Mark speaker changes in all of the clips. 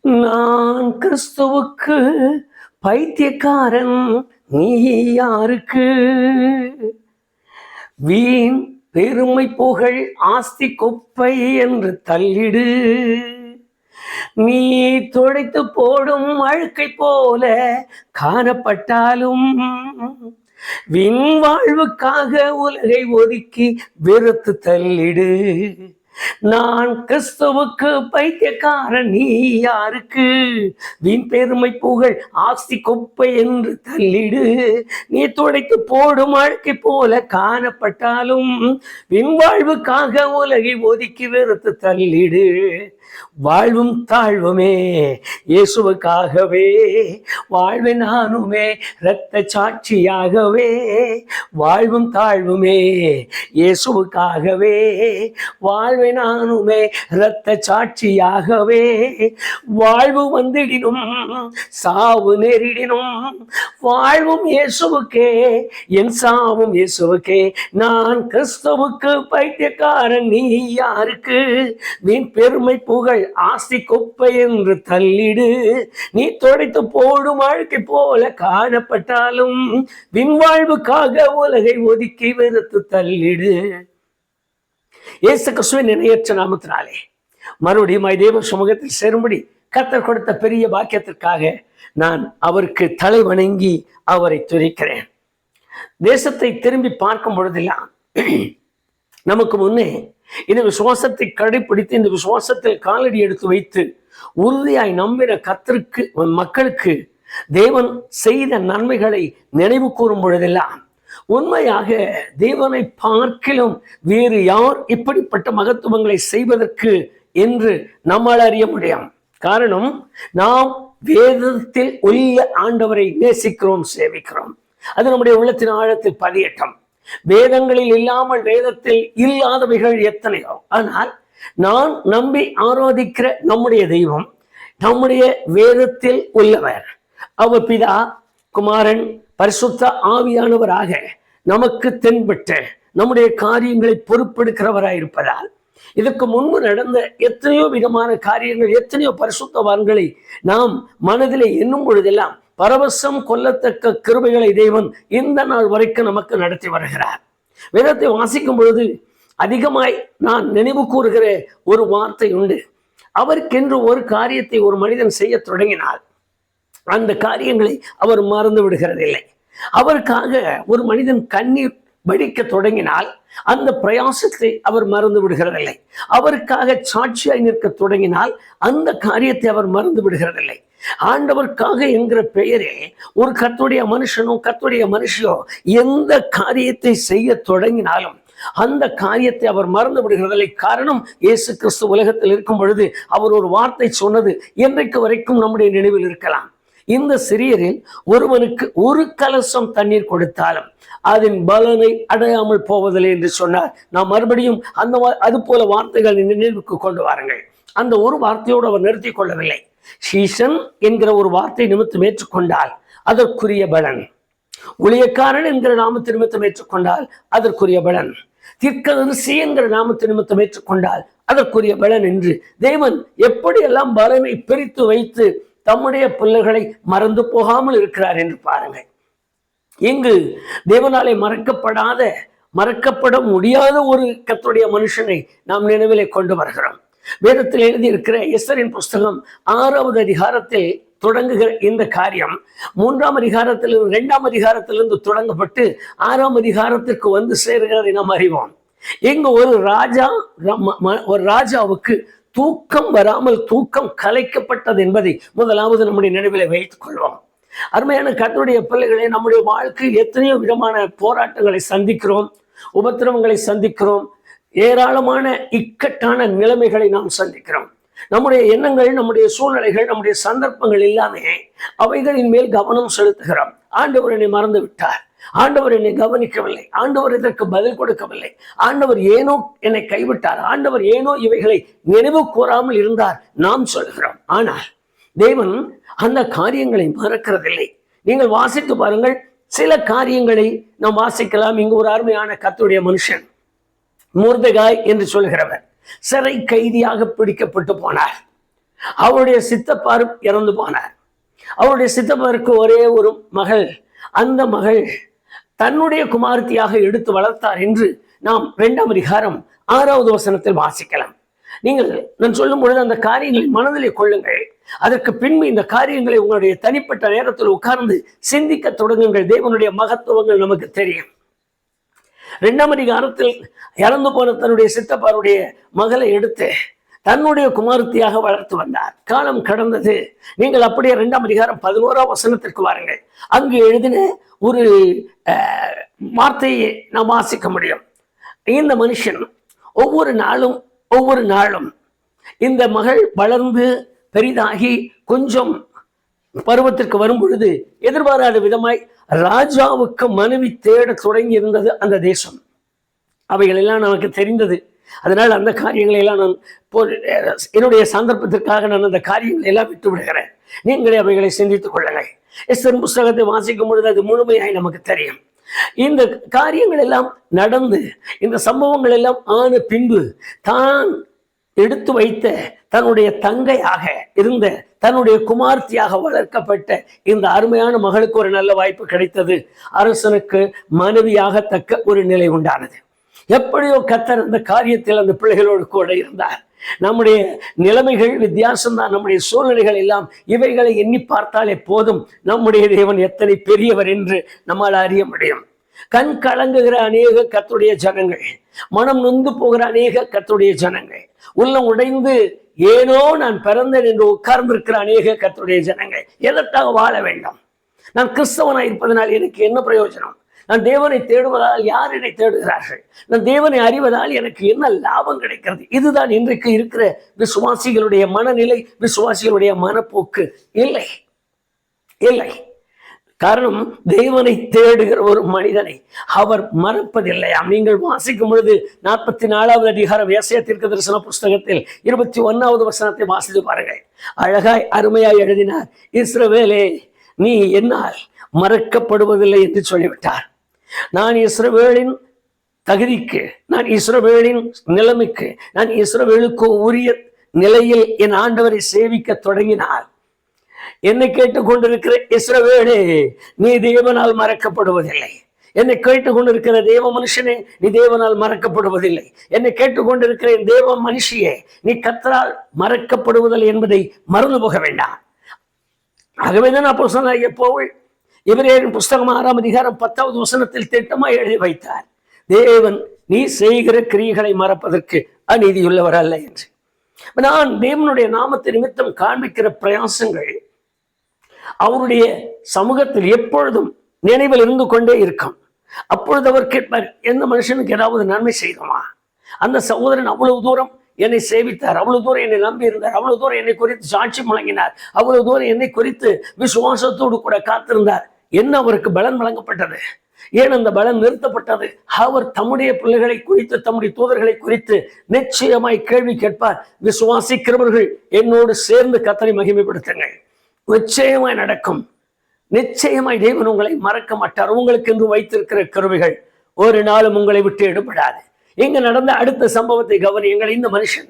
Speaker 1: நான் கிறிஸ்துவுக்கு பைத்தியக்காரன், நீ யாருக்கு? வீண் பெருமை புகழ் ஆஸ்தி குப்பை என்று தள்ளிடு. நீ துடைத்து போடும் அழுக்கை போல காணப்பட்டாலும் விண் வாழ்வுக்காக உலகை ஒதுக்கி வெறுத்து தள்ளிடு. நான் கிறிஸ்துவுக்கு பைத்தியக்காரன், நீ யாருக்கு? வீண் பெருமை புகழ் ஆஸ்தி குப்பை என்று தள்ளிடு. நீ துடைத்து போடும் அழுக்கை போல காணப்பட்டாலும் விண் வாழ்வுக்காக உலகை ஒதுக்கி வெறுத்து தள்ளிடு. வாழ்வும் தாழ்வுமே இயேசுவுக்காகவே, வாழ்வை நானுமே இரத்த சாட்சியாகவே. வாழ்வும் தாழ்வுமே இயேசுவுக்காகவே, வாழ்வை நானுமே இரத்த சாட்சியாகவே. வாழ்வு வந்திடினும் சாவு நேரிடினும் வாழ்வும் இயேசுவுக்கே, என் சாவும் இயேசுவுக்கே. நான் கிறிஸ்துவுக்கு பைத்தியக்காரன், நீ யாருக்கு? வீண் பெருமை புகழ் ஆஸ்தி குப்பை என்று தள்ளிடு. நீ துடைத்து போடும் அழுக்கை போல காணப்பட்டாலும் விண்வாழ்வுக்காக உலகை ஒதுக்கி வெறுத்து தள்ளிடு. இயேசு கிறிஸ்துவின் இணையற்ற நாமத்தினாலே மறுபடியும் தேவ சமூகத்தில் சேரும்படி கர்த்தர் கொடுத்த பெரிய பாக்கியத்திற்காக நான் அவருக்கு தலை வணங்கி அவரை துதிக்கிறேன். தேசத்தை திரும்பி பார்க்கும் பொழுதெல்லாம் நமக்கு முன்னே இந்த விசுவாசத்தை கடைபிடித்து இந்த விசுவாசத்தில் காலடி எடுத்து வைத்து உறுதியாய் நம்பின கர்த்தருக்கு மக்களுக்கு தேவன் செய்த நன்மைகளை நினைவு கூறும் பொழுதெல்லாம் உண்மையாக தேவனை பார்க்கிலும் வேறு யார் இப்படிப்பட்ட மகத்துவங்களை செய்வதற்கு என்று நம்மால் அறிய முடியும். காரணம், நாம் வேதத்தில் உள்ள ஆண்டவரை நேசிக்கிறோம், சேவிக்கிறோம். அது நம்முடைய உள்ளத்தின் ஆழத்தில் பதியட்டும். வேதங்களில் இல்லாமல் வேதத்தில் இல்லாதவைகள் எத்தனையோ. ஆனால் நான் நம்பி ஆராதிக்கிற நம்முடைய தெய்வம் நம்முடைய வேதத்தில் உள்ளவர். அவர் பிதா, குமாரன், பரிசுத்த ஆவியானவராக நமக்கு தென்பட்டு நம்முடைய காரியங்களை பொறுப்பெடுக்கிறவராயிருப்பதால் இதற்கு முன்பு நடந்த எத்தனையோ விதமான காரியங்கள், எத்தனையோ பரிசுத்தவான்களை நாம் மனதிலே எண்ணும் பொழுதெல்லாம் பரவசம் கொள்ளத்தக்க கிருபைகளை தேவன் இந்த நாள் வரைக்கும் நமக்கு நடத்தி வருகிறார். வேதத்தை வாசிக்கும் பொழுது அதிகமாய் நான் நினைவு கூறுகிற ஒரு வார்த்தை உண்டு. அவருக்கென்று ஒரு காரியத்தை ஒரு மனிதன் செய்ய தொடங்கினால் அந்த காரியங்களை அவர் மறந்து விடுகிறதில்லை. அவருக்காக ஒரு மனிதன் கண்ணீர் வடிக்க தொடங்கினால் அந்த பிரயாசத்தை அவர் மறந்து விடுகிறதில்லை. அவருக்காக சாட்சியாய் நிற்க தொடங்கினால் அந்த காரியத்தை அவர் மறந்து விடுகிறதில்லை. ஆண்டவருக்காக என்கிற பெயரில் ஒரு கர்த்தருடைய மனுஷனோ கர்த்தருடைய மனுஷியோ எந்த காரியத்தை செய்ய தொடங்கினாலும் அந்த காரியத்தை அவர் மறந்து விடுகிறதில்லை. காரணம், இயேசு கிறிஸ்து உலகத்தில் இருக்கும் பொழுது அவர் ஒரு வார்த்தை சொன்னது இன்றைக்கு வரைக்கும் நம்முடைய நினைவில் இருக்கலாம். இந்த சிறியரில் ஒருவனுக்கு ஒரு கலசம் தண்ணீர் கொடுத்தாலும் அதன் பலனை அடையாமல் போவதில்லை என்று சொன்னார். நாம் மறுபடியும் அது போல வார்த்தைகள் நினைவுக்கு கொண்டு வாருங்கள். அந்த ஒரு வார்த்தையோடு அவர் நிறுத்தி கொள்ளவில்லை. சீசன் என்கிற ஒரு வார்த்தை நிமித்தம் ஏற்றுக்கொண்டால் அதற்குரிய பலன், ஊழியக்காரன் என்கிற நாமத்தை நிமித்தம் ஏற்றுக்கொண்டால் அதற்குரிய பலன், தீர்க்கதரிசி என்கிற நாமத்தை நிமித்தம் ஏற்றுக்கொண்டால் அதற்குரிய பலன் என்று தேவன் எப்படியெல்லாம் பலனை பிரித்து வைத்து தம்முடைய பிள்ளைகளை மறந்து போகாமல் இருக்கிறார் என்று பாருங்கள். இங்கு தேவனாலே மறக்கப்பட முடியாத ஒரு கர்த்தருடைய மனுஷனை நாம் நினைவிலே கொண்டு வருகிறோம். வேதத்தில் எழுதியிருக்கிற எஸ்தரின் புஸ்தகம் 6வது அதிகாரத்தில் தொடங்குகிற இந்த காரியம் 3ஆம் அதிகாரத்திலிருந்து 2ஆம் அதிகாரத்திலிருந்து தொடங்கப்பட்டு 6ஆம் அதிகாரத்திற்கு வந்து சேருகிறதை நாம் அறிவோம். இங்கு ஒரு ராஜாவுக்கு தூக்கம் வராமல் தூக்கம் கலைக்கப்பட்டது என்பதை முதலாவது நம்முடைய நினைவில் வைத்துக் கொள்வோம். அருமையான கர்த்தருடைய பிள்ளைகளே, நம்முடைய வாழ்க்கையில் எத்தனையோ விதமான போராட்டங்களை சந்திக்கிறோம், உபத்திரவங்களை சந்திக்கிறோம், ஏராளமான இக்கட்டான நிலைமைகளை நாம் சந்திக்கிறோம். நம்முடைய எண்ணங்கள், நம்முடைய சூழ்நிலைகள், நம்முடைய சந்தர்ப்பங்கள் எல்லாமே அவைகளின் மேல் கவனம் செலுத்துகிறோம். ஆண்டவர் என்னை மறந்து விட்டார், ஆண்டவர் என்னை கவனிக்கவில்லை, ஆண்டவர் இதற்கு பதில் கொடுக்கவில்லை, ஆண்டவர் ஏனோ என்னை கைவிட்டார், ஆண்டவர் ஏனோ இவைகளை நினைவு கூறாமல் இருந்தார் நாம் சொல்கிறோம். ஆனால் தேவன் அந்த காரியங்களை மறக்கிறதில்லை. நீங்கள் வாசித்து பாருங்கள், சில காரியங்களை நாம் வாசிக்கலாம். இங்கு ஒரு அருமையான கர்த்தருடைய மனுஷன் மொர்தெகாய் என்று சொல்கிறவர் சிறை கைதியாக பிடிக்கப்பட்டு போனார். அவருடைய சித்தப்பாரும் இறந்து போனார். அவருடைய சித்தப்பாருக்கு ஒரே ஒரு மகள். அந்த மகள் தன்னுடைய குமாரத்தியாக எடுத்து வளர்த்தார் என்று நாம் 2ஆம் அதிகாரம் 6வது வசனத்தில் வாசிக்கலாம். நீங்கள் நான் சொல்லும் பொழுது அந்த காரியங்களை மனதிலே கொள்ளுங்கள். அதற்கு பின்பு இந்த காரியங்களை உங்களுடைய தனிப்பட்ட நேரத்தில் உட்கார்ந்து சிந்திக்க தொடங்குங்கள். தேவனுடைய மகத்துவங்கள் நமக்கு தெரியும். 2ஆம் அதிகாரத்தில் இறந்து போன தன்னுடைய சித்தப்பாருடைய மகளை எடுத்து தன்னுடைய குமாரத்தியாக வளர்த்து வந்தார். காலம் கடந்தது. நீங்கள் அப்படியே 2ஆம் அதிகாரம் 11ஆம் வசனத்திற்கு வாருங்கள். அங்கு எழுதின ஒரு வார்த்தையை நாம் வாசிக்க முடியும். இந்த மனுஷன் ஒவ்வொரு நாளும் இந்த மகள் வளர்ந்து பெரிதாகி கொஞ்சம் பருவத்திற்கு வரும் பொழுது எதிர்பாராத விதமாய் ராஜாவுக்கு மனைவி தேட தொடங்கி இருந்தது அந்த தேசம். அவைகள் எல்லாம் நமக்கு தெரிந்தது. அதனால் அந்த காரியங்களை எல்லாம் நான் என்னுடைய சந்தர்ப்பத்திற்காக நான் அந்த காரியங்களை எல்லாம் விட்டு விடுகிறேன். நீங்களே அவைகளை சிந்தித்துக் கொள்ளுங்கள். எஸ்தர் புஸ்தகத்தை வாசிக்கும் பொழுது அது முழுமையாய் நமக்கு தெரியும். இந்த காரியங்கள் எல்லாம் நடந்து இந்த சம்பவங்கள் எல்லாம் ஆன பின்பு தான் எடுத்து வைத்த தன்னுடைய தங்கையாக இருந்த தன்னுடைய குமார்த்தியாக வளர்க்கப்பட்ட இந்த அருமையான மகளுக்கு ஒரு நல்ல வாய்ப்பு கிடைத்தது. அரசனுக்கு மனைவியாக தக்க ஒரு நிலை உண்டானது. எப்படியோ கர்த்தர் அந்த காரியத்தில் அந்த பிள்ளைகளோடு கூட இருந்தார். நம்முடைய நிலைமைகள் வித்தியாசம்தான், நம்முடைய சூழ்நிலைகள் எல்லாம். இவைகளை எண்ணி பார்த்தாலே போதும் நம்முடைய தேவன் எத்தனை பெரியவர் என்று நம்மால் அறிய முடியும். கண் கலங்குகிற அநேக கர்த்தருடைய ஜனங்கள், மனம் நொந்து போகிற அநேக கர்த்தருடைய ஜனங்கள், உள்ளம் உடைந்து ஏனோ நான் பிறந்தேன் என்று உட்கார்ந்திருக்கிற அநேக கர்த்தருடைய ஜனங்கள் எதற்காக வாழ வேண்டும்? நான் கிறிஸ்தவனாய் இருப்பதனால் எனக்கு என்ன பிரயோஜனம்? நான் தேவனை தேடுவதால் யார் என்னை தேடுகிறார்கள்? நான் தேவனை அறிவதால் எனக்கு என்ன லாபம் கிடைக்கிறது? இதுதான் இன்றைக்கு இருக்கிற விசுவாசிகளுடைய மனநிலை, விசுவாசிகளுடைய மனப்போக்கு. இல்லை. காரணம், தேவனை தேடுகிற ஒரு மனிதனை அவர் மறப்பதில்லையாம். நீங்கள் வாசிக்கும் பொழுது 44வது அதிகாரம் ஏசாயா தீர்க்கதரிசன புஸ்தகத்தில் 21வது வசனத்தை வாசித்து பாருங்கள். அழகாய் அருமையாய் எழுதினார். இஸ்ரவேலே, நீ என்னால் மறக்கப்படுவதில்லை என்று சொல்லிவிட்டார். நான் இஸ்ரவேலின் தகுதிக்கு, நான் இஸ்ரவேலின் நிலைமைக்கு, நான் இஸ்ரவேலுக்கு உரிய நிலையில் என் ஆண்டவரை சேவிக்க தொடங்கினார். என்னை கேட்டுக்கொண்டிருக்கிற இஸ்ரவேலே, நீ தேவனால் மறக்கப்படுவதில்லை. என்னை கேட்டுக்கொண்டிருக்கிற தேவ மனுஷனே, நீ தேவனால் மறக்கப்படுவதில்லை. என்னை கேட்டுக்கொண்டிருக்கிற தேவ மனுஷியே, நீ கர்த்தரால் மறக்கப்படுவதில்லை என்பதை மறந்து போக வேண்டாம். ஆகவேதான் அப்போஸ்தலனாகிய பவுல் எபிரேயரின் புஸ்தகம் 6ஆம் அதிகாரம் 10வது வசனத்தில் திட்டமாய் எழுதி வைத்தார். தேவன் நீ செய்கிற கிரியைகளை மறப்பதற்கு அநீதியுள்ளவர் அல்ல என்று. நான் தேவனுடைய நாமத்தை நிமித்தம் காண்பிக்கிற பிரயாசங்கள் அவருடைய சமூகத்தில் எப்பொழுதும் நினைவில் இருந்து கொண்டே இருக்கும். அப்பொழுது அவர் கேட்பார், எந்த மனுஷனுக்கு ஏதாவது நன்மை செய்தோமா? அந்த சகோதரன் அவ்வளவு தூரம் என்னை சேவித்தார், அவ்வளவு தூரம் என்னை நம்பி இருந்தார், அவ்வளவு தூரம் என்னை குறித்து சாட்சி முழங்கினார், அவ்வளவு தூரம் என்னை குறித்து விசுவாசத்தோடு கூட காத்திருந்தார். என்ன அவருக்கு பலன் வழங்கப்பட்டது? ஏன் அந்த பலன் நிறுத்தப்பட்டது? அவர் தம்முடைய பிள்ளைகளை குறித்து, தம்முடைய தூதர்களை குறித்து நிச்சயமாய் கேள்வி கேட்பார். விசுவாசிக்கிறவர்கள் என்னோடு சேர்ந்து கர்த்தரை மகிமைப்படுத்துங்கள். நிச்சயமாய் நடக்கும். நிச்சயமாய் தேவன் உங்களை மறக்க மாட்டார். உங்களுக்கு என்று வைத்திருக்கிற கிருபைகள் ஒரு நாளும் உங்களை விட்டு எடுபடாது. இங்க நடந்த அடுத்த சம்பவத்தை கவனியுங்கள். இந்த மனுஷன்,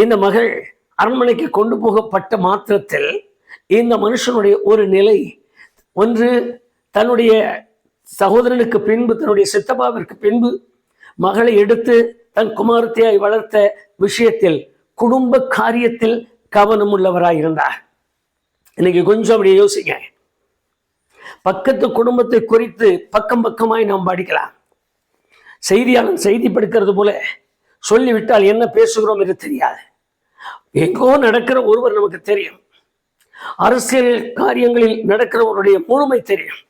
Speaker 1: இந்த மகள் அரண்மனைக்கு கொண்டு போகப்பட்ட மாத்திரத்தில் இந்த மனுஷனுடைய ஒரு நிலை, ஒன்று தன்னுடைய சகோதரனுக்கு பின்பு, தன்னுடைய சித்தப்பாவிற்கு பின்பு மகளை எடுத்து தன் குமாரத்தியாய் வளர்த்த விஷயத்தில், குடும்ப காரியத்தில் கவனம் உள்ளவராயிருந்தார். இன்னைக்கு கொஞ்சம் அப்படி யோசிங்க. பக்கத்து குடும்பத்தை குறித்து பக்கம் பக்கமாய் நாம் படிக்கலாம். செய்தியாளன் செய்தி படிக்கிறது போல சொல்லிவிட்டால் என்ன பேசுகிறோம் என்று தெரியாது. எங்கோ நடக்கிற ஒருவர் நமக்கு தெரியும். அரசியல் காரியங்களில் நடக்கிறவருடைய முழுமை தெரியும்.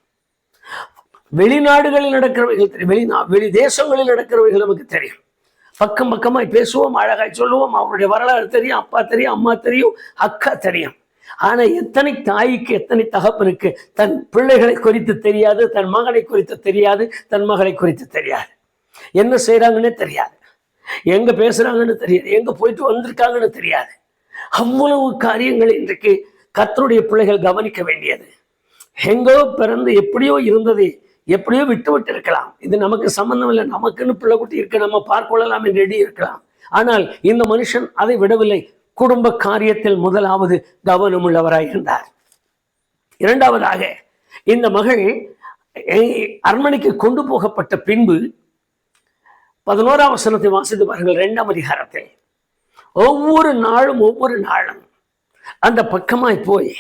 Speaker 1: வெளிநாடுகளில் நடக்கிறவைகள் தெரியும். வெளி தேசங்களில் நடக்கிறவைகள் நமக்கு தெரியும். பக்கம் பக்கமாய் பேசுவோம், அழகாய் சொல்லுவோம். அவருடைய வரலாறு தெரியும், அப்பா தெரியும், அம்மா தெரியும், அக்கா தெரியும். ஆனா எத்தனை தாய்க்கு, எத்தனை தகப்பனுக்கு தன் பிள்ளைகளை குறித்து தெரியாது, தன் மகனை குறித்து தெரியாது, தன் மகளை குறித்து தெரியாது. என்ன செய்யறாங்கன்னு தெரியாது, எங்க பேசுறாங்கன்னு தெரியாது, எங்க போயிட்டு வந்திருக்காங்கன்னு தெரியாது. அவ்வளவு காரியங்கள் இன்றைக்கு கர்த்தருடைய பிள்ளைகள் கவனிக்க வேண்டியது. எங்கோ பிறந்து எப்படியோ இருந்தது, எப்படியோ விட்டு இருக்கலாம். இது நமக்கு சம்பந்தம் இல்லை, நமக்குன்னு பிள்ளை குட்டி இருக்கு, நம்ம பார்க்கொள்ளலாம் என்று ரெடி இருக்கலாம். ஆனால் இந்த மனுஷன் அதை விடவில்லை. குடும்ப காரியத்தில் முதலாவது கவனம் உள்ளவராய் இருந்தார். இரண்டாவதாக, இந்த மகள் அரண்மனைக்கு கொண்டு போகப்பட்ட பின்பு 11ஆம் வசனத்தை வாசித்து பாருங்கள். 2ஆம் அதிகாரத்தில் ஒவ்வொரு நாளும் அந்த பக்கமாய் போய்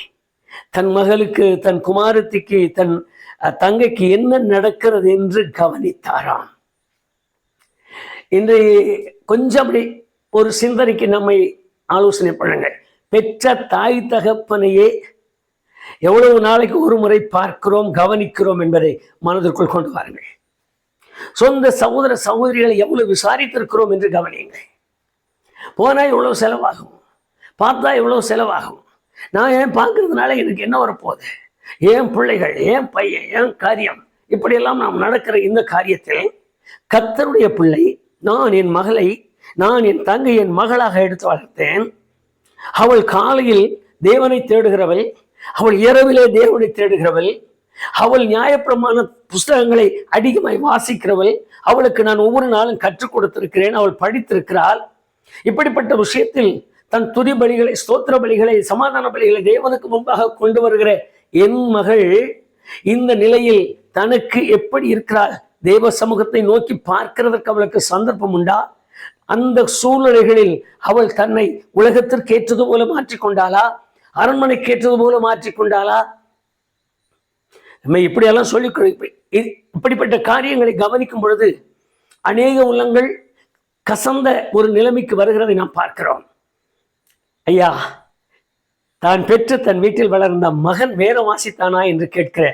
Speaker 1: தன் மகளுக்கு, தன் குமாரத்திக்கு, தன் தங்கைக்கு என்ன நடக்கிறது என்று கவனித்தாராம். இன்று கொஞ்சம் அப்படி ஒரு சிந்தனைக்கு நம்மை ஆலோசனை பண்ணுங்க. பெற்ற தாய் தகப்பனையே எவ்வளவு நாளைக்கு ஒரு முறை பார்க்கிறோம், கவனிக்கிறோம் என்பதை மனதிற்குள் கொண்டு வாருங்கள். சொந்த சகோதர சகோதரிகளை எவ்வளவு விசாரித்திருக்கிறோம் என்று கவனியுங்கள். போனா எவ்வளவு செலவாகும், பார்த்தா எவ்வளவு செலவாகும், நான் ஏன் பார்க்கறதுனால எனக்கு என்ன வரப்போகுது, ஏன் பிள்ளைகள், ஏன் பையன், ஏன் காரியம், இப்படியெல்லாம் நாம் நடக்கிற இந்த காரியத்தில் கர்த்தருடைய பிள்ளை, நான் என் மகளை, நான் என் தங்கை என் மகளாக எடுத்து வளர்த்தேன். அவள் காலையில் தேவனை தேடுகிறவள், அவள் இரவிலே தேவனை தேடுகிறவள், அவள் நியாயப்பிரமாண புஸ்தகங்களை அதிகமாய் வாசிக்கிறவள், அவளுக்கு நான் ஒவ்வொரு நாளும் கற்றுக் கொடுத்திருக்கிறேன், அவள் படித்திருக்கிறாள். இப்படிப்பட்ட விஷயத்தில் தன் துதி பலிகளை, ஸ்தோத்திர பலிகளை, சமாதான பலிகளை தேவனுக்கு முன்பாக கொண்டு வருகிற என் மகள் இந்த நிலையில் தனக்கு எப்படி இருக்கிறாள்? தேவ சமூகத்தை நோக்கி பார்க்கிறதற்கு அவளுக்கு சந்தர்ப்பம் உண்டா? அந்த சூழ்நிலைகளில் அவள் தன்னை உலகத்திற்கு ஏற்றது போல மாற்றிக்கொண்டாளா? அரண்மனைக்கு ஏற்றது போல மாற்றிக்கொண்டாளா? நம்ம இப்படியெல்லாம் சொல்லிக் இப்படிப்பட்ட காரியங்களை கவனிக்கும் பொழுது அநேக உள்ளங்கள் கசந்த ஒரு நிலைமைக்கு வருகிறதை நாம் பார்க்கிறோம். ஐயா, தான் பெற்று தன் வீட்டில் வளர்ந்த மகன் வேதம் வாசித்தானா என்று கேட்கிற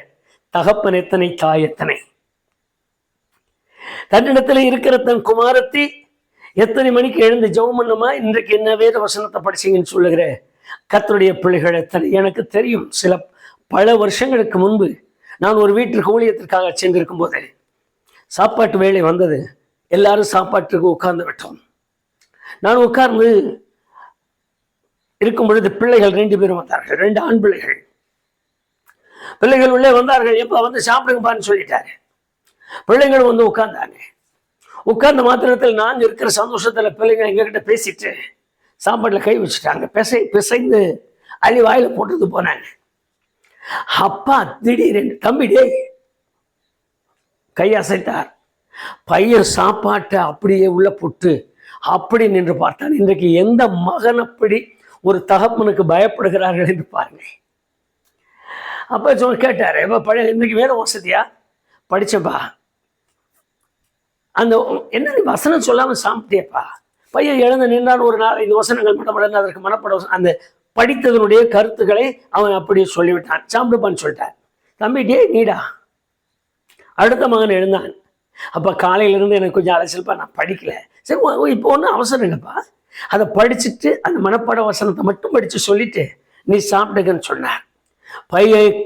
Speaker 1: தகப்பன் எத்தனை, தாய் எத்தனை. தன்னிடத்தில் இருக்கிற தன் குமாரத்தி எத்தனை மணிக்கு எழுந்து ஜெபம் பண்ணுமா, இன்றைக்கு என்ன வேத வசனத்தை படிச்சீங்கன்னு சொல்லுகிற கர்த்தருடைய பிள்ளைகள் எத்தனை. எனக்கு தெரியும், பல வருஷங்களுக்கு முன்பு நான் ஒரு வீட்டிற்கு ஊழியத்திற்காக சென்றிருக்கும் போது சாப்பாட்டு வேலை வந்தது. எல்லாரும் சாப்பாட்டுக்கு உட்கார்ந்து விட்டோம். நான் உட்கார்ந்து இருக்கும் பொழுது பிள்ளைகள் 2 பேரும் வந்தார்கள், 2 ஆண் பிள்ளைகள். பிள்ளைகள் உள்ளே வந்தார்கள். எப்ப வந்து சாப்பிடுங்கப்பான்னு சொல்லிட்டாரு. பிள்ளைங்களும் வந்து உட்கார்ந்தாங்க. உட்கார்ந்த மாத்திரத்தில் நாங்க இருக்கிற சந்தோஷத்துல பிள்ளைங்க எங்ககிட்ட பேசிட்டு சாப்பாட்டுல கை வச்சுட்டாங்க. பிசைந்து அள்ளி வாயில போட்டது போனாங்க. அப்பா திடீரென்று, தம்பி டே, கை அசைத்தார். பையன் சாப்பாட்டை அப்படியே உள்ள போட்டு அப்படி நின்று பார்த்தான். இன்றைக்கு எந்த மகன் அப்படி ஒரு தகப்பனுக்கு பயப்படுகிறார்கள் என்று பாருங்க. அப்ப கேட்டாரு, இன்னைக்கு வேத வசதியா படிச்சப்பா, அந்த என்ன வசனம் சொல்லாம சாப்பிட்டியப்பா? பையன் எழுந்து நின்றான். ஒரு 4-5 வசனங்கள் மனப்பட, அதற்கு மனப்பட அந்த படித்ததனுடைய கருத்துக்களை அவன் அப்படியே சொல்லிவிட்டான். சாப்பிடுப்பான்னு சொல்லிட்டான். தம்பி டே நீடா. அடுத்த மகன் எழுந்தான். அப்போ காலையிலிருந்து எனக்கு கொஞ்சம் அலசல்ப்பா, நான் படிக்கல. சரி, இப்போ ஒன்றும் அவசரம் இல்லைப்பா, அதை படிச்சுட்டு அந்த மனப்பாட வசனத்தை மட்டும் படித்து சொல்லிட்டு நீ சாப்பிடுங்கன்னு சொன்னார். பையன்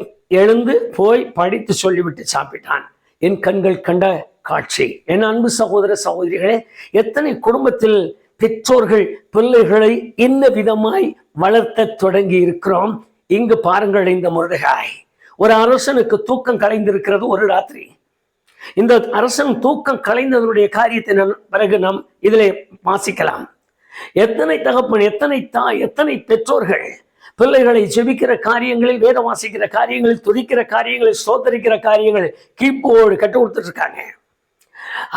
Speaker 1: எழுந்து போய் படித்து சொல்லிவிட்டு சாப்பிட்டான். என் கண்கள் கண்ட காட்சி. என் அன்பு சகோதர சகோதரிகளே, எத்தனை குடும்பத்தில் பெற்றோர்கள் பிள்ளைகளை இந்த விதமாய் வளர்த்த தொடங்கி இருக்கிறோம். இங்கு பாருங்கள், இந்த முருதகாய் ஒரு அரசனுக்கு தூக்கம் கலைந்திருக்கிறது ஒரு ராத்திரி. இந்த அரசன் தூக்கம் கலைந்ததனுடைய காரியத்தை பிறகு நாம் இதிலே வாசிக்கலாம். எத்தனை தகப்பன், எத்தனை தாய், எத்தனை பெற்றோர்கள் பிள்ளைகளை ஜெபிக்கிற காரியங்களில், வேதம் வாசிக்கிற காரியங்களில், துதிக்கிற காரியங்களில், சோதரிக்கிற காரியங்களில் கீப்போடு கற்றுக் கொடுத்துட்டு இருக்காங்க.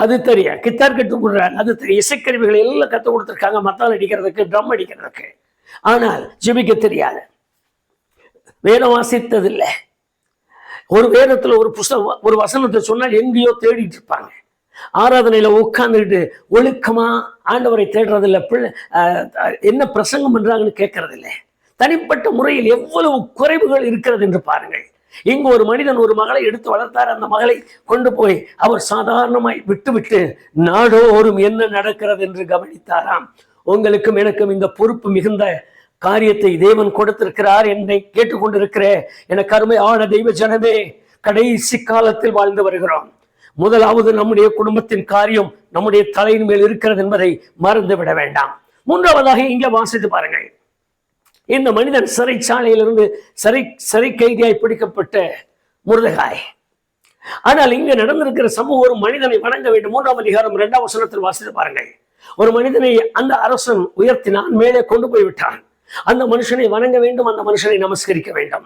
Speaker 1: அது தெரியும், கித்தார் கற்றுக் கொடுக்குறாங்க, அது தெரியும், இசைக்கருவிகளை எல்லாம் கற்றுக் கொடுத்துருக்காங்க, மத்தால் அடிக்கிறதுக்கு, ட்ரம் அடிக்கிறதுக்கு. ஆனால் ஜெபிக்க தெரியாது, வேதம் வாசித்ததில்லை. ஒரு வேதத்துல ஒரு புஸ்தகம், ஒரு வசனத்தை சொன்னால் எங்கேயோ தேடிட்டு இருப்பாங்க. ஆராதனையில உட்கார்ந்துட்டு ஒழுக்கமா ஆண்டவரை தேடுறதில்லை. என்ன பிரசங்கம் பண்றாங்கன்னு கேட்கறது இல்லை. தனிப்பட்ட முறையில் எவ்வளவு குறைவுகள் இருக்கிறது என்று பாருங்கள். இங்கு ஒரு மனிதன் ஒரு மகளை எடுத்து வளர்த்தார். அந்த மகளை கொண்டு போய் அவர் சாதாரணமாய் விட்டுவிட்டு நாடோறும் என்ன நடக்கிறது என்று கவனித்தாராம். உங்களுக்கும் எனக்கும் இந்த பொறுப்பு மிகுந்த காரியத்தை தேவன் கொடுத்திருக்கிறார். என்னை கேட்டுக்கொண்டிருக்கிற எனக்கு அருமையான தெய்வ ஜனமே, கடைசி காலத்தில் வாழ்ந்து வருகிறோம். முதலாவது நம்முடைய குடும்பத்தின் காரியம் நம்முடைய தலையின் மேல் இருக்கிறது என்பதை மறந்து விட வேண்டாம். மூன்றாவதாக இங்கே வாசித்து பாருங்கள். இந்த மனிதன் சிறைச்சாலையிலிருந்து சிறை கைதியாய் பிடிக்கப்பட்ட முருதகாய். ஆனால் இங்க நடந்திருக்கிற சமூகம் ஒரு மனிதனை வணங்க வேண்டும். 3ஆம் அதிகாரம் 2ஆம் வசனத்தில் வாசித்து பாருங்கள். ஒரு மனிதனை அந்த அரசன் உயர்த்தினான், மேலே கொண்டு போய் விட்டான். அந்த மனுஷனை வணங்க வேண்டும், அந்த மனுஷனை நமஸ்கரிக்க வேண்டும்.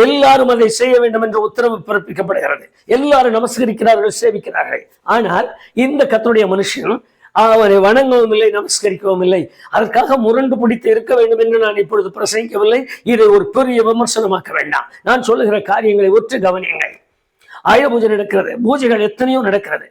Speaker 1: எல்லாரும் அதை செய்ய வேண்டும் என்ற உத்தரவு பிறப்பிக்கப்படுகிறது. எல்லாரும் நமஸ்கரிக்கிறார்கள், சேவிக்கிறார்கள். ஆனால் இந்த கர்த்தருடைய மனுஷன் அவரை வணங்கவும் இல்லை, நமஸ்கரிக்கவும் இல்லை. அதற்காக முரண்டு பிடித்து இருக்க வேண்டும் என்று நான் இப்பொழுது பிரசங்கிக்கவில்லை. இதை ஒரு பெரிய விமர்சனமாக்க வேண்டாம். நான் சொல்லுகிற காரியங்களை ஒற்று கவனியுங்கள். ஆயுத பூஜை நடக்கிறது, பூஜைகள் எத்தனையோ நடக்கிறது,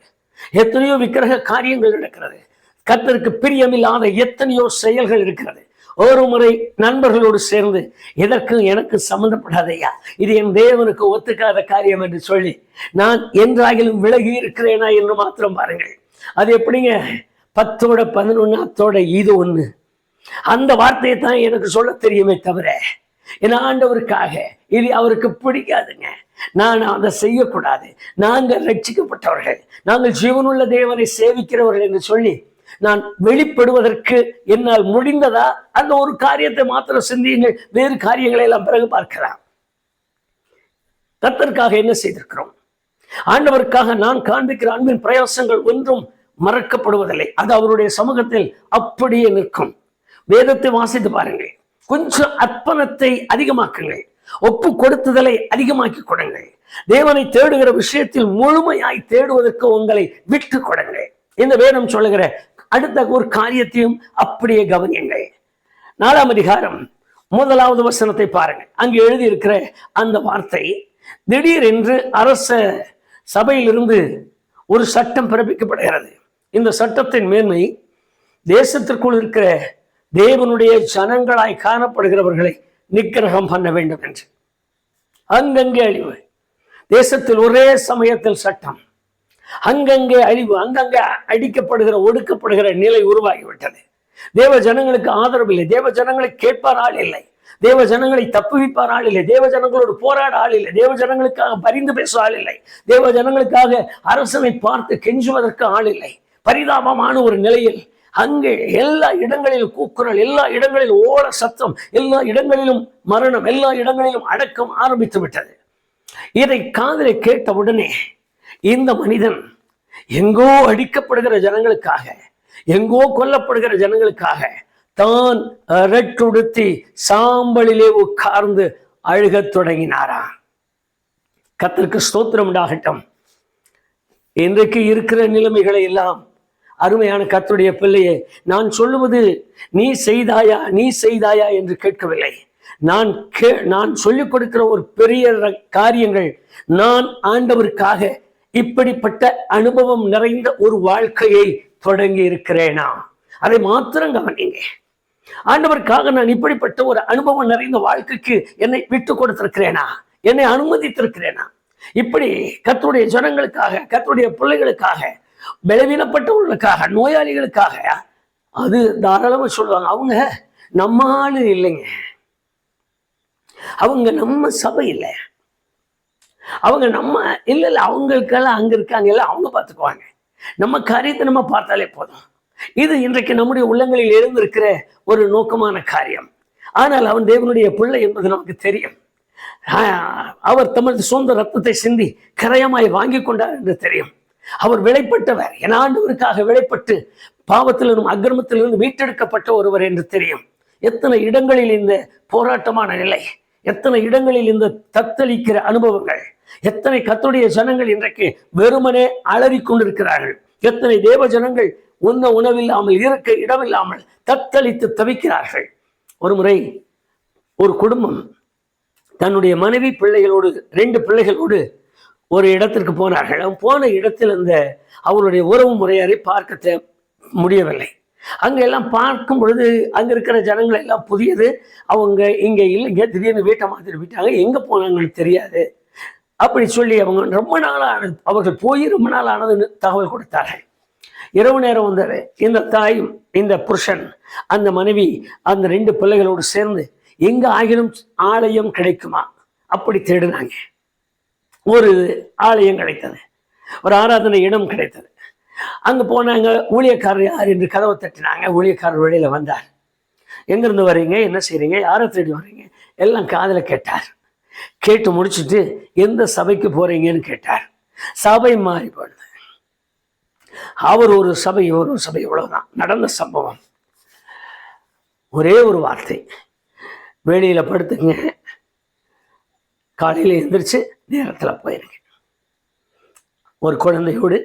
Speaker 1: எத்தனையோ விக்கிரக காரியங்கள் நடக்கிறது, கர்த்தருக்கு பிரியமில்லாத எத்தனையோ செயல்கள் இருக்கிறது. ஒரு முறை நண்பர்களோடு சேர்ந்து இதற்கு எனக்கு சம்பந்தப்படாதையா, இது என் தேவனுக்கு ஒத்துக்காத காரியம் என்று சொல்லி நான் என்றாகிலும் விலகி இருக்கிறேனா என்று மாத்திரம் பாருங்கள். அது எப்படிங்க, 10ஓட 11 இது ஒண்ணு. அந்த வார்த்தையை தான் எனக்கு சொல்ல தெரியுமே தவிர, என் ஆண்டவருக்காக இது அவருக்கு பிடிக்காதுங்க. நான் அதை செய்யக்கூடாது. நாங்கள் ரட்சிக்கப்பட்டவர்கள், நாங்கள் ஜீவனுள்ள தேவனை சேவிக்கிறவர்கள் என்று சொல்லி நான் வெளிப்படுவதற்கு என்னால் முடிந்ததா? அந்த ஒரு காரியத்தை மாத்திரம் சிந்தியுங்கள். வேறு காரியங்களை எல்லாம் பிறகு பார்க்கலாம். கர்த்தருக்காக என்ன செய்திருக்கிறோம்? ஆண்டவருக்காக நான் காண்பிக்கிற அன்பின் பிரயாசங்கள் ஒன்றும் மறக்கப்படுவதில்லை. அது அவருடைய சமூகத்தில் அப்படியே நிற்கும். வேதத்தை வாசித்து பாருங்கள். கொஞ்சம் அர்ப்பணத்தை அதிகமாக்குங்கள், ஒப்பு கொடுத்துதலை அதிகமாக்கி கொடுங்கள். தேவனை தேடுகிற விஷயத்தில் முழுமையாய் தேடுவதற்கு உங்களை விட்டு கொடுங்கள். இந்த வேதம் சொல்லுகிற அடுத்த ஒரு காரியத்தையும் அப்படியே கவனியுங்கள். 4ஆம் அதிகாரம் 1வது வசனத்தை பாருங்கள். அங்கு எழுதியிருக்கிற அந்த வார்த்தை, திடீரென்று அரச சபையிலிருந்து ஒரு சட்டம் பிறப்பிக்கப்படுகிறது. இந்த சட்டத்தின் மேன்மை தேசத்திற்குள் இருக்கிற தேவனுடைய ஜனங்களாய் காணப்படுகிறவர்களை நிக்கிரகம் பண்ண வேண்டும் என்று. அங்கங்கே அழிவு, தேசத்தில் ஒரே சமயத்தில் சட்டம், அங்கங்கே அழிவு, அங்கங்கே அடிக்கப்படுகிற ஒடுக்கப்படுகிற நிலை உருவாகிவிட்டது. தேவ ஜனங்களுக்கு ஆதரவு இல்லை, தேவ ஜனங்களை கேட்பார் ஆள் இல்லை, தேவ ஜனங்களை தப்புவிப்பார் ஆள் இல்லை, தேவ ஜனங்களோடு போராட ஆள் இல்லை, தேவ ஜனங்களுக்காக பரிந்து பேச ஆள் இல்லை, தேவ ஜனங்களுக்காக அரசனை பார்த்து கெஞ்சுவதற்கு ஆள் இல்லை. பரிதாபமான ஒரு நிலையில் அங்கே எல்லா இடங்களிலும் கூக்குரல், எல்லா இடங்களிலும் ஓட சத்தம், எல்லா இடங்களிலும் மரணம், எல்லா இடங்களிலும் அடக்கம் ஆரம்பித்து விட்டது. இதை காதிலே கேட்டவுடனே இந்த மனிதன் எங்கோ அடிக்கப்படுகிற ஜனங்களுக்காக, எங்கோ கொல்லப்படுகிற ஜனங்களுக்காக தான் ரெட்டுடுத்தி சாம்பலிலே உட்கார்ந்து அழுகத் தொடங்கினாரா. கர்த்தருக்கு ஸ்தோத்திரம் உண்டாகட்டும். இன்றைக்கு இருக்கிற நிலைமைகளை எல்லாம் அருமையான கர்த்தருடைய பிள்ளையே, நான் சொல்லுவது நீ செய்தாயா நீ செய்தாயா என்று கேட்கவில்லை. நான் சொல்லிக் கொடுக்கிற ஒரு பெரிய காரியங்கள், நான் ஆண்டவருக்காக இப்படிப்பட்ட அனுபவம் நிறைந்த ஒரு வாழ்க்கையை தொடங்கி இருக்கிறேனா, அதை மாத்திரம் கவனிங்க. ஆண்டவருக்காக நான் இப்படிப்பட்ட ஒரு அனுபவம் நிறைந்த வாழ்க்கைக்கு என்னை விட்டு கொடுத்திருக்கிறேனா, என்னை அனுமதித்திருக்கிறேனா? இப்படி கர்த்தருடைய ஜனங்களுக்காக, கர்த்தருடைய பிள்ளைகளுக்காக, பலவீனப்பட்டவர்களுக்காக, நோயாளிகளுக்காக, அது தாராளமா சொல்லுவாங்க, அவங்க நம்ம ஆளு இல்லைங்க, அவங்க நம்ம சபை இல்லை, அவங்க நம்ம இல்லை, அவங்களுக்கெல்லாம் அங்க இருக்காங்க, இல்லை அவங்க பார்த்துக்குவாங்க, நம்ம காரியத்தை நம்ம பார்த்தாலே போதும். இது இன்றைக்கு நம்முடைய உள்ளங்களில் எழுந்திருக்கிற ஒரு நோக்கமான காரியம். ஆனால் அவன் தேவனுடைய பிள்ளை என்பது நமக்கு தெரியும். அவர் தமது சொந்த ரத்தத்தை சிந்தி கரையமாய் வாங்கி கொண்டார் என்று தெரியும். அவர் விலைப்பட்டவர், என் ஆண்டவருக்காக விலைப்பட்டு பாவத்திலிருந்து அக்கிரமத்திலிருந்து மீட்டெடுக்கப்பட்ட ஒருவர் என்று தெரியும். எத்தனை இடங்களில் இந்த போராட்டமான நிலை, எத்தனை இடங்களில் இந்த தத்தளிக்கிற அனுபவங்கள், எத்தனை கர்த்தருடைய ஜனங்கள் இன்றைக்கு வெறுமனே அலறி கொண்டிருக்கிறார்கள். எத்தனை தேவ ஜனங்கள் உண்ண உணவில்லாமல், இருக்க இடமில்லாமல் தத்தளித்து தவிக்கிறார்கள். ஒரு முறை ஒரு குடும்பம் தன்னுடைய மனைவி பிள்ளைகளோடு, 2 பிள்ளைகளோடு ஒரு இடத்திற்கு போனார்கள். போன இடத்தில் அந்த அவருடைய உறவு முறையாரை பார்க்க முடியவில்லை. அங்கெல்லாம் பார்க்கும் பொழுது அங்கே இருக்கிற ஜனங்கள் எல்லாம் புதியது, அவங்க இங்கே இல்லைங்க, திடீர்னு வீட்டை மாற்றிட்டு போயிட்டாங்க, எங்கே போனாங்கன்னு தெரியாது அப்படி சொல்லி அவங்க ரொம்ப நாளானது, அவர்கள் போய் ரொம்ப நாள் ஆனதுன்னு தகவல் கொடுத்தார்கள். இரவு நேரம் வந்தது. இந்த தாயும் இந்த புருஷன் அந்த மனைவி அந்த 2 பிள்ளைகளோடு சேர்ந்து எங்க ஆகிலும் ஆலயம் கிடைக்குமா அப்படி தேடினாங்க. ஒரு ஆலயம் கிடைத்தது, ஒரு ஆராதனை இடம் கிடைத்தது. அங்கே போனாங்க. ஊழியக்காரர் யார் என்று கதவை தட்டினாங்க. ஊழியக்காரர் வெளியில வந்தார். எங்கிருந்து வர்றீங்க, என்ன செய்றீங்க, யாரை தேடி வர்றீங்க எல்லாம் காதில் கேட்டார். கேட்டு முடிச்சுட்டு எந்த சபைக்கு போறீங்கன்னு கேட்டார். சபை மாறி போடுது. அவர் ஒரு சபை, ஒரு சபை, இவ்வளவுதான் நடந்த சம்பவம். ஒரே ஒரு வார்த்தை, வெளியில படுத்துங்க, காலையில் எந்திரிச்சு நேரத்தில் போயிருங்க. ஒரு குழந்தையோடு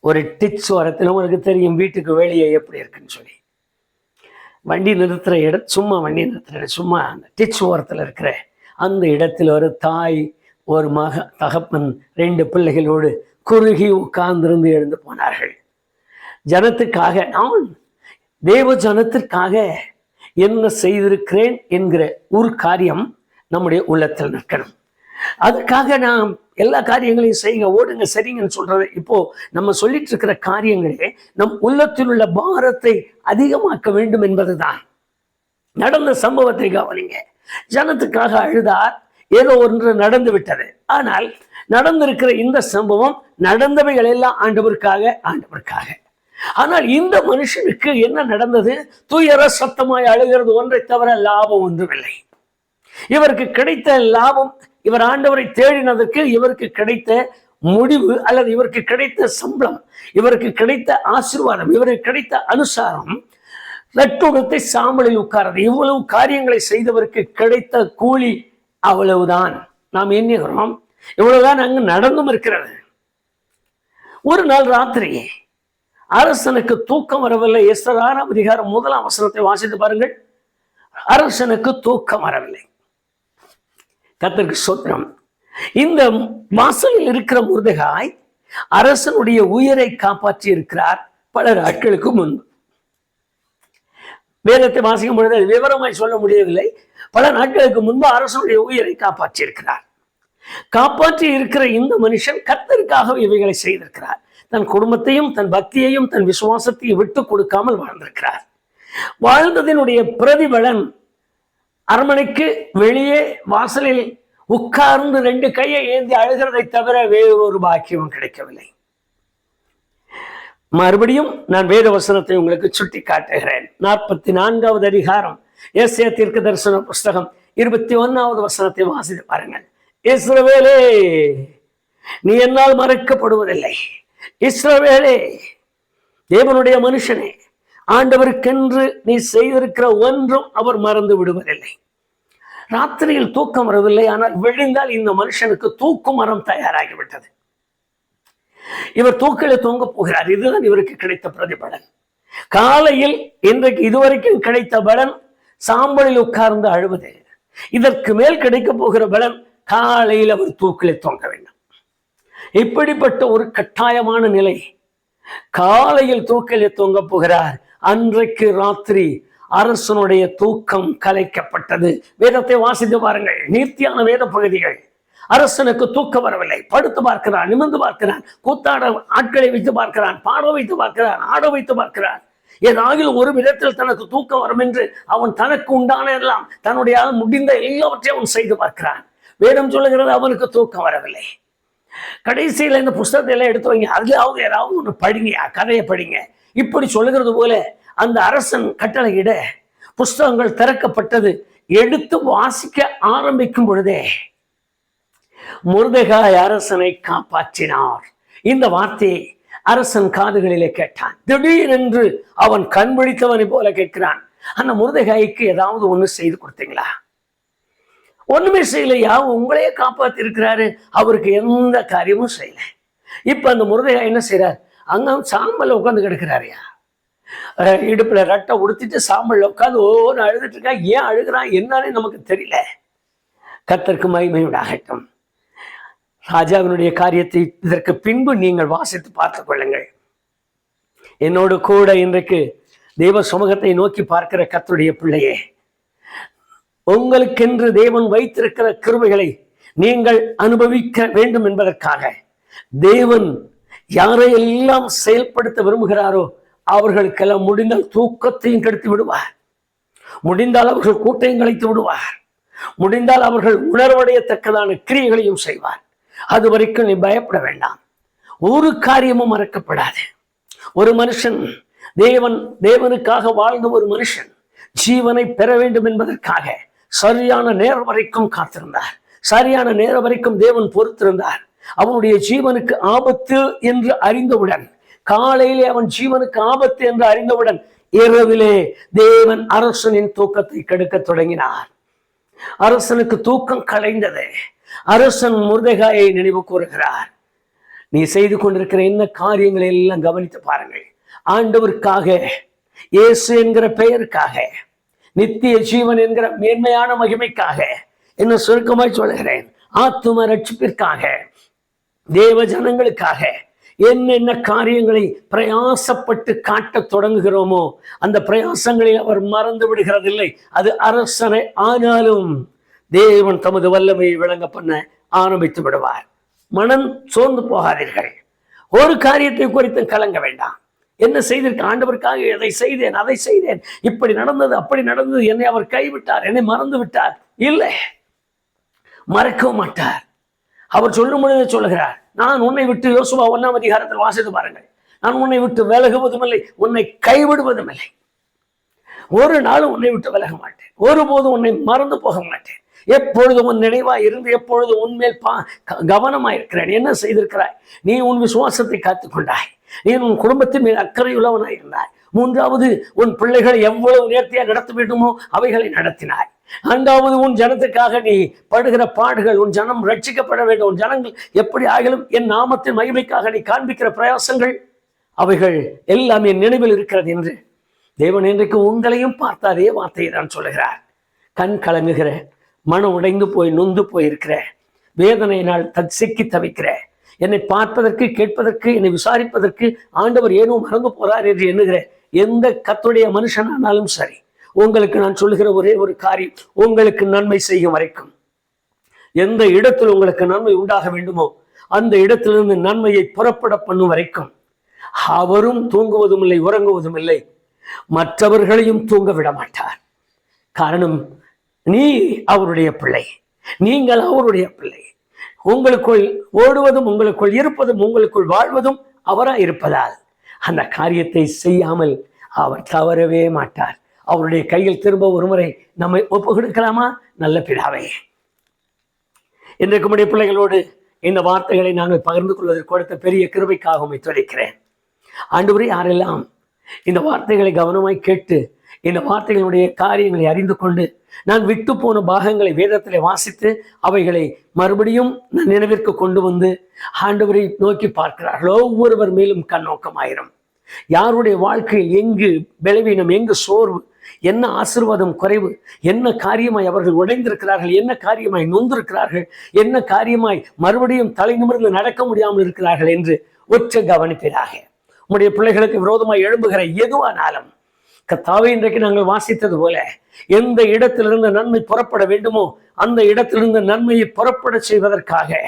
Speaker 1: ஒரு டிச் ஓரத்தில், உங்களுக்கு தெரியும் வீட்டுக்கு வெளியே எப்படி இருக்குன்னு சொல்லி, வண்டி நிறுத்துகிற இடம், சும்மா வண்டி நிறுத்துகிற இடம், சும்மா அந்த டிச் ஓரத்தில் இருக்கிற அந்த இடத்தில் ஒரு தாய், ஒரு தகப்பன், 2 பிள்ளைகளோடு குறுகி உட்கார்ந்திருந்து எழுந்து போனார்கள். ஜனத்துக்காக, நான் தேவ ஜனத்திற்காக என்ன செய்திருக்கிறேன் என்கிற ஒரு காரியம் நம்முடைய உள்ளத்தில் நிற்கணும். அதுக்காக நாம் எல்லா காரியங்களையும் செய்யுங்க, ஓடுங்க, சரிங்கன்னு சொல்றது. இப்போ நம்ம சொல்லிட்டு இருக்கிற காரியங்களே நம் உள்ளத்தில் உள்ள பாரத்தை அதிகமாக்க வேண்டும் என்பதுதான். நடந்த சம்பவத்தை கவனிங்க. ஜனத்துக்காக அழுதார், ஏதோ ஒன்று நடந்து விட்டது. ஆனால் நடந்திருக்கிற இந்த சம்பவம், நடந்தவைகள் எல்லாம் ஆண்டவருக்காக. ஆனால் இந்த மனுஷனுக்கு என்ன நடந்தது? துயர சத்தமாய் அழுகிறது ஒன்றை தவிர லாபம் ஒன்றுமில்லை. இவருக்கு கிடைத்த லாபம், இவர் ஆண்டவரை தேடினதற்கு இவருக்கு கிடைத்த முடிவு, அல்லது இவருக்கு கிடைத்த சம்பளம், இவருக்கு கிடைத்த ஆசீர்வாதம், இவருக்கு கிடைத்த அனுசாரம், ரட்டுடத்தை சாம்பலில் உட்கார்றது. இவ்வளவு காரியங்களை செய்தவருக்கு கிடைத்த கூலி அவ்வளவுதான். நாம் எண்ணுகிறோம், இவ்வளவுதான் அங்கு நடந்தும் இருக்கிறது. ஒரு நாள் ராத்திரி அரசனுக்கு தூக்கம் வரவில்லை. எஸ்தர் 6ஆம் அதிகாரம் 1ஆம் வசனத்தை வாசித்து பாருங்கள். அரசனுக்கு தூக்கம் வரவில்லை. கர்த்தருக்கு ஸ்தோத்திரம். இந்த வாசலில் இருக்கிற மொர்தெகாய் அரசனுடைய உயிரை காப்பாற்றி இருக்கிறார் பல நாட்களுக்கு முன்பு. வேதத்தை வாசிக்கும் பொழுது விவரமாய் சொல்ல முடியவில்லை. பல நாட்களுக்கு முன்பு அரசனுடைய உயிரை காப்பாற்றி இருக்கிறார். காப்பாற்றி இருக்கிற இந்த மனுஷன் கர்த்தருக்காக இவைகளை செய்திருக்கிறார். தன் குடும்பத்தையும், தன் பக்தியையும், தன் விசுவாசத்தையும் விட்டு கொடுக்காமல் வாழ்ந்திருக்கிறார். வாழ்ந்ததினுடைய பிரதிபலன், அரண்மனைக்கு வெளியே வாசலில் உட்கார்ந்து 2 கையை ஏந்தி அழுகிறதை தவிர வேறொரு பாக்கியம் கிடைக்கவில்லை. மறுபடியும் நான் வேத வசனத்தை உங்களுக்கு சுட்டி காட்டுகிறேன். 44வது அதிகாரம் எஸ்ஏ தீர்க்கதரிசன புஸ்தகம் 21வது வசனத்தை வாசித்து பாருங்கள். இஸ்ரவேலே, நீ என்னால் மறைக்கப்படுவதில்லை. இஸ்ரவேலே, தேவனுடைய மனுஷனே, ஆண்டவருக்கென்று நீ செய்திருக்கிற ஒன்றும் அவர் மறந்து விடுவதில்லை. ராத்திரியில் தூக்கம் வரவில்லை. ஆனால் விழுந்தால் இந்த மனுஷனுக்கு தூக்கு மரம் தயாராகிவிட்டது. இவர் தூக்கில தொங்க போகிறார். இதுதான் இவருக்கு கிடைத்த பிரதிபலன். காலையில் இன்றைக்கு இதுவரைக்கும் கிடைத்த பலன் சாம்பலில் உட்கார்ந்து அழுவது. இதற்கு மேல் கிடைக்க போகிற பலன் காலையில் அவர் தூக்கில தொங்க வேண்டும். இப்படிப்பட்ட ஒரு கட்டாயமான நிலை. காலையில் தூக்கில தொங்க போகிறார். அன்றைக்கு ராத்திரி அரசனுடைய தூக்கம் கலைக்கப்பட்டது. வேதத்தை வாசித்து பாருங்கள், நீர்த்தியான வேத பகுதிகள். அரசனுக்கு தூக்கம் வரவில்லை. படுத்து பார்க்கிறான், நிமிர்ந்து பார்க்கிறான், கூத்தாட ஆட்களை வைத்து பார்க்கிறான், பாட வைத்து பார்க்கிறான், ஆட வைத்து பார்க்கிறான். ஏதாவது ஒரு விதத்தில் தனக்கு தூக்கம் வரும் என்று அவன் தனக்கு உண்டான எல்லாம், தன்னுடைய முடிந்த எல்லாவற்றையும் அவன் செய்து பார்க்கிறான். வேதம் சொல்லுகிறது அவனுக்கு தூக்கம் வரவில்லை. கடைசியில் இந்த புஸ்தகத்தை எல்லாம் எடுத்து வைங்க, அதுலாவது ஏதாவது ஒன்று படிங்க, கதையை படிங்க. இப்படி சொல்லுகிறது போல அந்த அரசன் கட்டளையிட புஸ்தகங்கள் திறக்கப்பட்டது. எடுத்து வாசிக்க ஆரம்பிக்கும் பொழுதே மொர்தெகாய் அரசனை காப்பாற்றினார். இந்த வார்த்தையை அரசன் காதுகளிலே கேட்டான். திடீரென்று அவன் கண் விழித்தவனை போல கேட்கிறான், அந்த மொர்தெகாய்க்கு ஏதாவது ஒண்ணு செய்து கொடுத்தீங்களா? ஒண்ணுமே செய்யலையா? உங்களையே காப்பாத்தி இருக்கிறாரு, அவருக்கு எந்த காரியமும் செய்யல. இப்ப அந்த மொர்தெகாய் என்ன செய்யறார்? அங்க சாம்பல்ல உட்காந்து கிடக்கிறாரியா, இடுப்புல ரட்டை உடுத்திட்டு சாம்பல்ல உட்காந்து ஒவ்வொரு அழுதுட்டு இருக்கா. ஏன் அழுகிறான் என்னன்னு நமக்கு தெரியல. கர்த்தருக்கு மகிமை உண்டாகட்டும். ராஜாவினுடைய காரியத்தை இதற்கு பின்பு நீங்கள் வாசித்து பார்த்துக் கொள்ளுங்கள். என்னோடு கூட இன்றைக்கு தெய்வ சமூகத்தை நோக்கி பார்க்கிற கர்த்தருடைய பிள்ளையே, உங்களுக்கென்று தேவன் வைத்திருக்கிற கிருபைகளை நீங்கள் அனுபவிக்க வேண்டும் என்பதற்காக தேவன் யாரையெல்லாம் செயல்படுத்த விரும்புகிறாரோ அவர்களுக்கெல்லாம் முடிந்தால் தூக்கத்தையும் கெடுத்து விடுவார். முடிந்தால் அவர்கள் கூட்டையும் கலைத்து விடுவார். முடிந்தால் அவர்கள் உணர்வடையத்தக்கதான கிரியைகளையும் செய்வார். அது வரைக்கும் நீ பயப்பட வேண்டாம். ஒரு காரியமும் மறக்கப்படாது. ஒரு மனுஷன் தேவனுக்காக வாழ்ந்த ஒரு மனுஷன் ஜீவனை பெற வேண்டும் என்பதற்காக சரியான நேரம் வரைக்கும் காத்திருந்தார். சரியான நேரம் வரைக்கும் தேவன் பொறுத்திருந்தார். அவனுடைய ஜீவனுக்கு ஆபத்து என்று அறிந்தவுடன், காலையிலே அவன் ஜீவனுக்கு ஆபத்து என்று அறிந்தவுடன் இரவிலே தேவன் அரசனின் தூக்கத்தை கெடுக்க தொடங்கினார். அரசனுக்கு தூக்கம் கலைந்தது. அரசன் மொர்தெகாயை நினைவு கூறுகிறார். நீ செய்து கொண்டிருக்கிற என்ன காரியங்களை எல்லாம் கவனித்து பாருங்கள். ஆண்டவருக்காக, இயேசு என்கிற பெயருக்காக, நித்திய ஜீவன் என்கிற மேன்மையான மகிமைக்காக, என்ன சுருக்கமாய் சொல்கிறேன், ஆத்தும ரட்சிப்பிற்காக, தேவ ஜனங்களுக்காக என்னென்ன காரியங்களை பிரயாசப்பட்டு காட்ட தொடங்குகிறோமோ அந்த பிரயாசங்களை அவர் மறந்து விடுகிறதில்லை. அது அரசனை ஆனாலும் தேவன் தமது வல்லமையை விளங்க பண்ண ஆரம்பித்து விடுவார். மனம் சோர்ந்து போகாதீர்கள். ஒரு காரியத்தை குறித்து கலங்க வேண்டாம். என்ன செய்திருக்க, ஆண்டவருக்காக எதை செய்தேன், அதை செய்தேன், இப்படி நடந்தது, அப்படி நடந்தது, என்னை அவர் கைவிட்டார், என்னை மறந்து விட்டார். இல்லை, மறக்கவும் மாட்டார். அவர் சொல்லும் பொழுது சொல்லுகிறார், நான் உன்னை விட்டு, யோசுவா 1ஆம் அதிகாரத்தில் வாசித்து பாருங்கள், நான் உன்னை விட்டு விலகுவதும் இல்லை, உன்னை கைவிடுவதும் இல்லை. ஒரு நாளும் உன்னை விட்டு விலக மாட்டேன், ஒருபோதும் உன்னை மறந்து போக மாட்டேன். எப்பொழுதும் உன் நினைவா இருந்து எப்பொழுதும் உன்மேல் கவனமாயிருக்கிறேன். என்ன செய்திருக்கிறாய்? நீ உன் விசுவாசத்தை காத்துக்கொண்டாய். நீ உன் குடும்பத்தின் மேல் அக்கறையுள்ளவனாய் இருந்தாய். 3வது, உன் பிள்ளைகளை எவ்வளவு நேர்த்தியாக நடத்த வேண்டுமோ அவைகளை நடத்தினாய். 4வது, உன் ஜனத்துக்காக நீ படுகிற பாடுகள், உன் ஜனம் ரட்சிக்கப்பட வேண்டும், உன் ஜனங்கள் எப்படி ஆகிலும் என் நாமத்தின் மகிமைக்காக நீ காண்பிக்கிற பிரயாசங்கள், அவைகள் எல்லாம் என் நினைவில் இருக்கிறது என்று தேவன் இன்றைக்கு உங்களையும் பார்த்த அதே வார்த்தையை தான் சொல்லுகிறார். கண் கலங்குகிற, மனம் உடைந்து போய் நொந்து போயிருக்கிற, வேதனையினால் சிக்கி தவிக்கிற, என்னை பார்ப்பதற்கு, கேட்பதற்கு, என்னை விசாரிப்பதற்கு ஆண்டவர் ஏனோ மறந்து போறார் என்று எண்ணுகிற எந்த கர்த்தருடைய மனுஷனானாலும் சரி, உங்களுக்கு நான் சொல்லுகிற ஒரே ஒரு காரியம், உங்களுக்கு நன்மை செய்யும் வரைக்கும், எந்த இடத்தில் உங்களுக்கு நன்மை உண்டாக வேண்டுமோ அந்த இடத்திலிருந்து நன்மையை புறப்பட பண்ணும் வரைக்கும் அவரும் தூங்குவதும் இல்லை, உறங்குவதும் இல்லை, மற்றவர்களையும் தூங்க விட மாட்டார். காரணம், நீ அவருடைய பிள்ளை, நீங்கள் அவருடைய பிள்ளை. உங்களுக்குள் ஓடுவதும், உங்களுக்குள் இருப்பதும், உங்களுக்குள் வாழ்வதும் அவராய் இருப்பதால் அந்த காரியத்தை செய்யாமல் அவர் தவறவே மாட்டார். அவருடைய கையில் திரும்ப ஒரு முறை நம்மை ஒப்பு கொடுக்கலாமா? நல்ல பிதாவே, இன்றைக்கு நம்முடைய பிள்ளைகளோடு இந்த வார்த்தைகளை நாங்கள் பகிர்ந்து கொள்வதற்கு கொடுத்த பெரிய கிருபைக்காக உம்மை துதிக்கிறேன். ஆண்டவரே, யாரெல்லாம் இந்த வார்த்தைகளை கவனமாய் கேட்டு இந்த வார்த்தைகளுடைய காரியங்களை அறிந்து கொண்டு நான் விட்டு போன பாகங்களை வேதத்திலே வாசித்து அவைகளை மறுபடியும் நினைவிற்கு கொண்டு வந்து ஆண்டவரை நோக்கி பார்க்கிறார்களோ, ஒவ்வொருவர் மேலும் கண்ணோக்கமாயிரும். யாருடைய வாழ்க்கையில் எங்கு பலவீனம், எங்கு சோர்வு, என்ன ஆசீர்வாதம் குறைவு, என்ன காரியமாய் அவர்கள் உடைந்திருக்கிறார்கள், என்ன காரியமாய் நொந்திருக்கிறார்கள், என்ன காரியமாய் மறுபடியும் தலை நிமிர்ந்து நடக்க முடியாமல் இருக்கிறார்கள் என்று ஒற்ற கவனிப்பதாக உம்முடைய பிள்ளைகளுக்கு விரோதமாய் எழும்புகிற எதுவானாலும் கர்த்தாவே, இன்றைக்கு நாங்கள் வாசித்தது போல எந்த இடத்திலிருந்து நன்மை புறப்பட வேண்டுமோ அந்த இடத்திலிருந்து நன்மையை புறப்பட செய்வதற்காக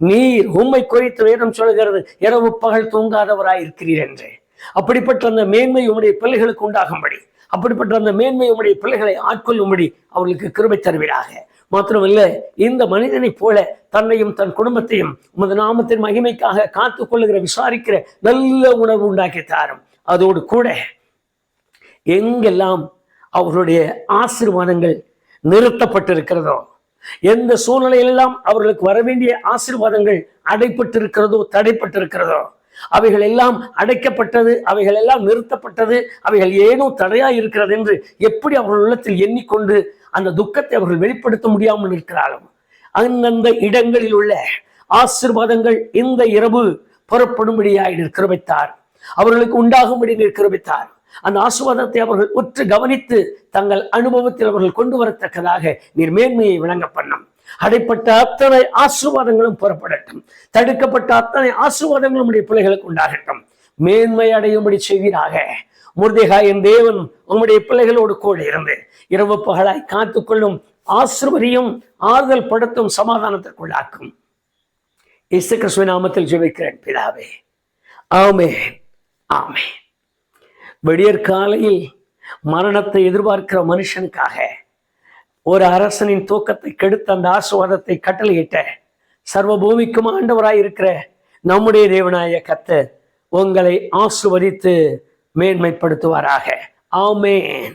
Speaker 1: நீர் உம்மை குறித்து வேதம் சொல்கிறது, இரவு பகல் தூங்காதவராய் இருக்கிறீர் என்று. அப்படிப்பட்ட அந்த மேன்மை உம்முடைய பிள்ளைகளுக்கு உண்டாகும்படி, அப்படிப்பட்ட அந்த மேன்மை உம்முடைய பிள்ளைகளை ஆட்கொள்ளும்படி அவர்களுக்கு கிருபை தருவீராக. மாத்திரமல்ல, இந்த மனிதனை போல தன்னையும் தன் குடும்பத்தையும் உமது நாமத்தின் மகிமைக்காக காத்து கொள்ளுகிற, விசாரிக்கிற நல்ல உணர்வு உண்டாக்கி தாரும். அதோடு கூட எங்கெல்லாம் அவர்களுடைய ஆசீர்வாதங்கள் நிறுத்தப்பட்டிருக்கிறதோ, எந்த சூழ்நிலையெல்லாம் அவர்களுக்கு வரவேண்டிய ஆசீர்வாதங்கள் அடைப்பட்டிருக்கிறதோ, தடைப்பட்டிருக்கிறதோ, அவைகள் எல்லாம் அடைக்கப்பட்டது, அவைகள் எல்லாம் நிறுத்தப்பட்டது, அவைகள் ஏனோ தடையா இருக்கிறது என்று எப்படி அவர்கள் உள்ளத்தில் எண்ணிக்கொண்டு அந்த துக்கத்தை அவர்கள் வெளிப்படுத்த முடியாமல் இருக்கிறார்கள். அந்தந்த இடங்களில் உள்ள ஆசீர்வாதங்கள் இந்த இரவு புறப்படும்படியாய் கிருபைத்தார், அவர்களுக்கு உண்டாகும்படி கிருபைத்தார். அந்த ஆசீர்வாதத்தை அவர்கள் உற்று கவனித்து தங்கள் அனுபவத்தில் அவர்கள் கொண்டு வரத்தக்கதாக நீர் மேன்மையை விளங்க பண்ணும். அடைப்பட்ட அத்தனை ஆசீர்வாதங்களும் புறப்படட்டும், தடுக்கப்பட்ட அத்தனை ஆசீர்வாதங்களும் உடைய பிள்ளைகளுக்கு உண்டாகட்டும், மேன்மை அடையும்படி செய்வீராக. மொர்தெகாயின் தேவன் உம்முடைய பிள்ளைகளோடு கூட இருந்து இரவு பகலாய் காத்துக்கொள்ளும், ஆசீர்வதியும், ஆறுதல் படுத்தும், சமாதானத்திற்குள்ளாக்கும். இயேசு கிறிஸ்துவின் நாமத்தில் ஜெபிக்கிறேன் பிதாவே, ஆமென், ஆமென். விடியற் காலையில் மரணத்தை எதிர்பார்க்கிற மனுஷனுக்காக ஒரு அரசனின் தூக்கத்தை கெடுத்த அந்த ஆசீர்வாதத்தை கட்டளையிட்ட சர்வ பூமிக்கும் ஆண்டவராய் இருக்கிற நம்முடைய தேவனாய கர்த்தர் உங்களை ஆசீர்வதித்து மேன்மைப்படுத்துவாராக. ஆமென்.